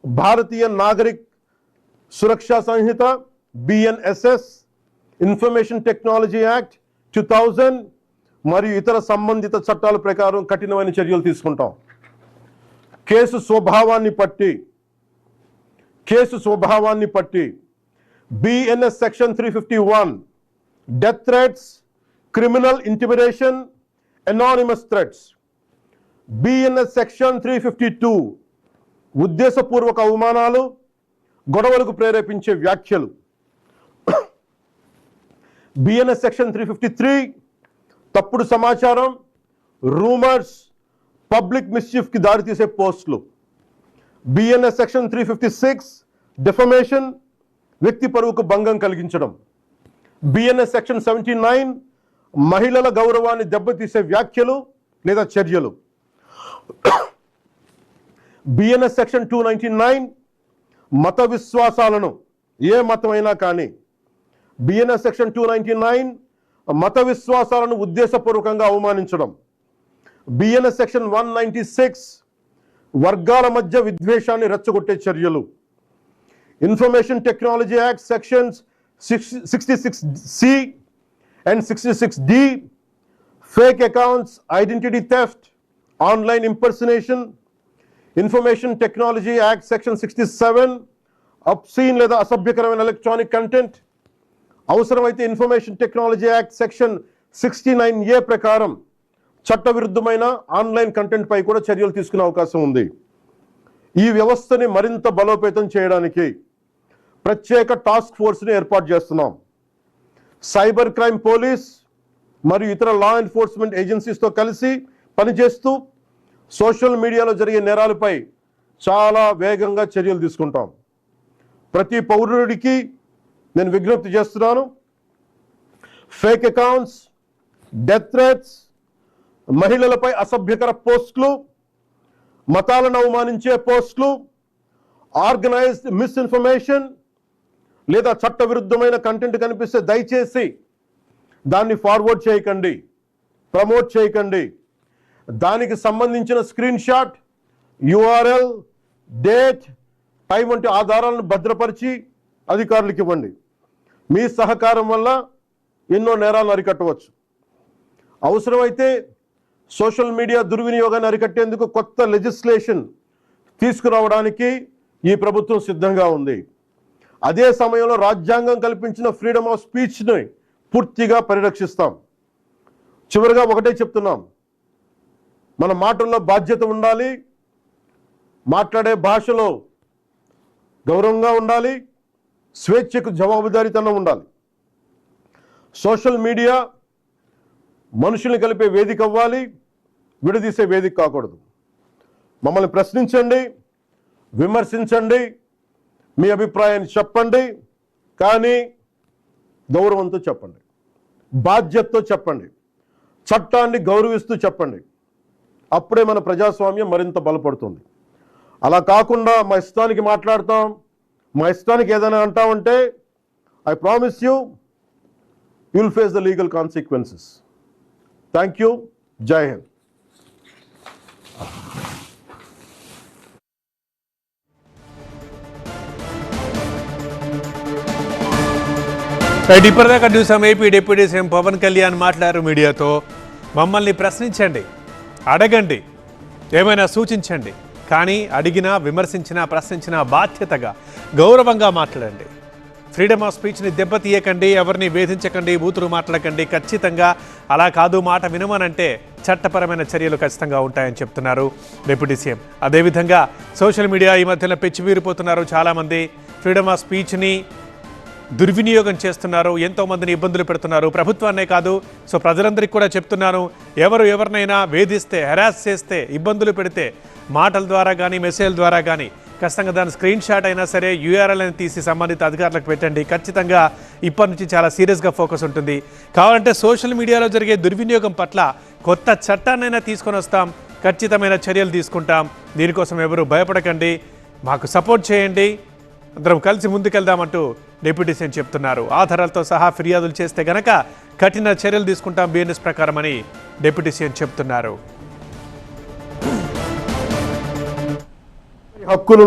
భారతీయ నాగరిక్ సురక్షా సంహిత BNSS, information technology act 2000 మరియు ఇతర సంబంధిత చట్టాల ప్రకారం కఠినమైన చర్యలు తీసుకుంటాం. కేసు స్వభావాన్ని బట్టి BNS section 351 death threats, criminal intimidation, anonymous threats. BNS section 352 ఉద్దేశపూర్వక అవమానాలు, గొడవలకు ప్రేరేపించే వ్యాఖ్యలు. BNS సెక్షన్ 353 తప్పుడు సమాచారం, రూమర్స్, పబ్లిక్ మిస్చీఫ్కి దారితీసే పోస్టులు. BNS సెక్షన్ 356 డిఫమేషన్, వ్యక్తి పరువుకు భంగం కలిగించడం. BNS సెక్షన్ 79 మహిళల గౌరవాన్ని దెబ్బతీసే వ్యాఖ్యలు లేదా చర్యలు. BNS సెక్షన్ 299 మత విశ్వాసాలను, ఏ మతమైనా కానీ, BNS సెక్షన్ 299 మత విశ్వాసాలను ఉద్దేశపూర్వకంగా అవమానించడం. BNS సెక్షన్ 196 వర్గాల మధ్య విద్వేషాన్ని రెచ్చగొట్టే చర్యలు. Information technology act sections 66C and 66D fake accounts, identity theft, online impersonation. Information technology act section 67 obscene లేదా అసభ్యకరమైన ఎలక్ట్రానిక్ కంటెంట్. అవసరమైతే information technology act section 69A ప్రకారం చట్టవిరుద్ధమైన ఆన్లైన్ కంటెంట్ పై కూడా చర్యలు తీసుకునే అవకాశం ఉంది. ఈ వ్యవస్థని మరింత బలోపేతం చేయడానికి ప్రత్యేక టాస్క్ ఫోర్స్ని ఏర్పాటు చేస్తున్నాం. సైబర్ క్రైమ్ పోలీస్ మరియు ఇతర లా ఎన్ఫోర్స్మెంట్ ఏజెన్సీస్తో కలిసి పనిచేస్తూ సోషల్ మీడియాలో జరిగే నేరాలపై చాలా వేగంగా చర్యలు తీసుకుంటాం. ప్రతి పౌరుడికి నేను విజ్ఞప్తి చేస్తున్నాను, ఫేక్ అకౌంట్స్, డెత్ థ్రెట్స్, మహిళలపై అసభ్యకర పోస్టులు, మతాలను అవమానించే పోస్టులు, ఆర్గనైజ్డ్ మిస్ఇన్ఫర్మేషన్ లేదా చట్టవిరుద్ధమైన కంటెంట్ కనిపిస్తే దయచేసి దాన్ని ఫార్వర్డ్ చేయకండి, ప్రమోట్ చేయకండి. దానికి సంబంధించిన screen shot, URL, date, time వంటి ఆధారాలను భద్రపరిచి అధికారులకు ఇవ్వండి. మీ సహకారం వల్ల ఎన్నో నేరాలను అరికట్టవచ్చు. అవసరమైతే సోషల్ మీడియా దుర్వినియోగాన్ని అరికట్టేందుకు కొత్త లెజిస్లేషన్ తీసుకురావడానికి ఈ ప్రభుత్వం సిద్ధంగా ఉంది. అదే సమయంలో రాజ్యాంగం కల్పించిన ఫ్రీడమ్ ఆఫ్ స్పీచ్ని పూర్తిగా పరిరక్షిస్తాం. చివరిగా ఒకటే చెప్తున్నాం, మన మాటల్లో బాధ్యత ఉండాలి, మాట్లాడే భాషలో గౌరవంగా ఉండాలి, స్వేచ్ఛకు జవాబుదారీతనం ఉండాలి. సోషల్ మీడియా మనుషుల్ని కలిపే వేదిక అవ్వాలి, విడదీసే వేదిక కాకూడదు. మమ్మల్ని ప్రశ్నించండి, విమర్శించండి, మీ అభిప్రాయాన్ని చెప్పండి, కానీ గౌరవంతో చెప్పండి, బాధ్యతతో చెప్పండి, చట్టాన్ని గౌరవిస్తూ చెప్పండి. అప్పుడే మన ప్రజాస్వామ్యం మరింత బలపడుతుంది. అలా కాకుండా మా ఇష్టానికి మాట్లాడతాం, మా ఇష్టానికి ఏదైనా అంటామంటే I promise you will face the legal consequences. Thank you. జై హింద్. ఇప్పటిదాకా చూసాం AP deputy CM Pawan Kalyan మాట్లాడారు మీడియాతో. మమ్మల్ని ప్రశ్నించండి, అడగండి, ఏమైనా సూచించండి, కానీ అడిగినా, విమర్శించినా, ప్రశ్నించినా బాధ్యతగా, గౌరవంగా మాట్లాడండి. ఫ్రీడమ్ ఆఫ్ స్పీచ్ని దెబ్బతీయకండి, ఎవరిని వేధించకండి, బూతులు మాట్లాడకండి. ఖచ్చితంగా అలా కాదు, మాట వినమనంటే చట్టపరమైన చర్యలు ఖచ్చితంగా ఉంటాయని చెప్తున్నారు డిప్యూటీ సీఎం. అదేవిధంగా సోషల్ మీడియా ఈ మధ్యన పెచ్చివీరిపోతున్నారు. చాలామంది ఫ్రీడమ్ ఆఫ్ స్పీచ్ని దుర్వినియోగం చేస్తున్నారు, ఎంతోమందిని ఇబ్బందులు పెడుతున్నారు, ప్రభుత్వాన్నే కాదు. సో ప్రజలందరికీ కూడా చెప్తున్నాను, ఎవరినైనా వేధిస్తే, హెరాస్ చేస్తే, ఇబ్బందులు పెడితే మాటల ద్వారా కానీ, మెసేజ్ల ద్వారా కానీ ఖచ్చితంగా దాని స్క్రీన్ షాట్ అయినా సరే URL అని తీసి సంబంధిత అధికారులకు పెట్టండి. ఖచ్చితంగా ఇప్పటి నుంచి చాలా సీరియస్గా ఫోకస్ ఉంటుంది. కావాలంటే సోషల్ మీడియాలో జరిగే దుర్వినియోగం పట్ల కొత్త చట్టాన్నైనా తీసుకొని వస్తాం, ఖచ్చితమైన చర్యలు తీసుకుంటాం. దీనికోసం ఎవరు భయపడకండి, మాకు సపోర్ట్ చేయండి, అందరం కలిసి ముందుకెళ్దామంటూ డిప్యూటీ సీఎం చెప్తున్నారు. ఆధారాలతో సహా ఫిర్యాదులు చేస్తే గనక కఠిన చర్యలు తీసుకుంటాం BNS ప్రకారం అని డిప్యూటీ సీఎం చెప్తున్నారు. హక్కులను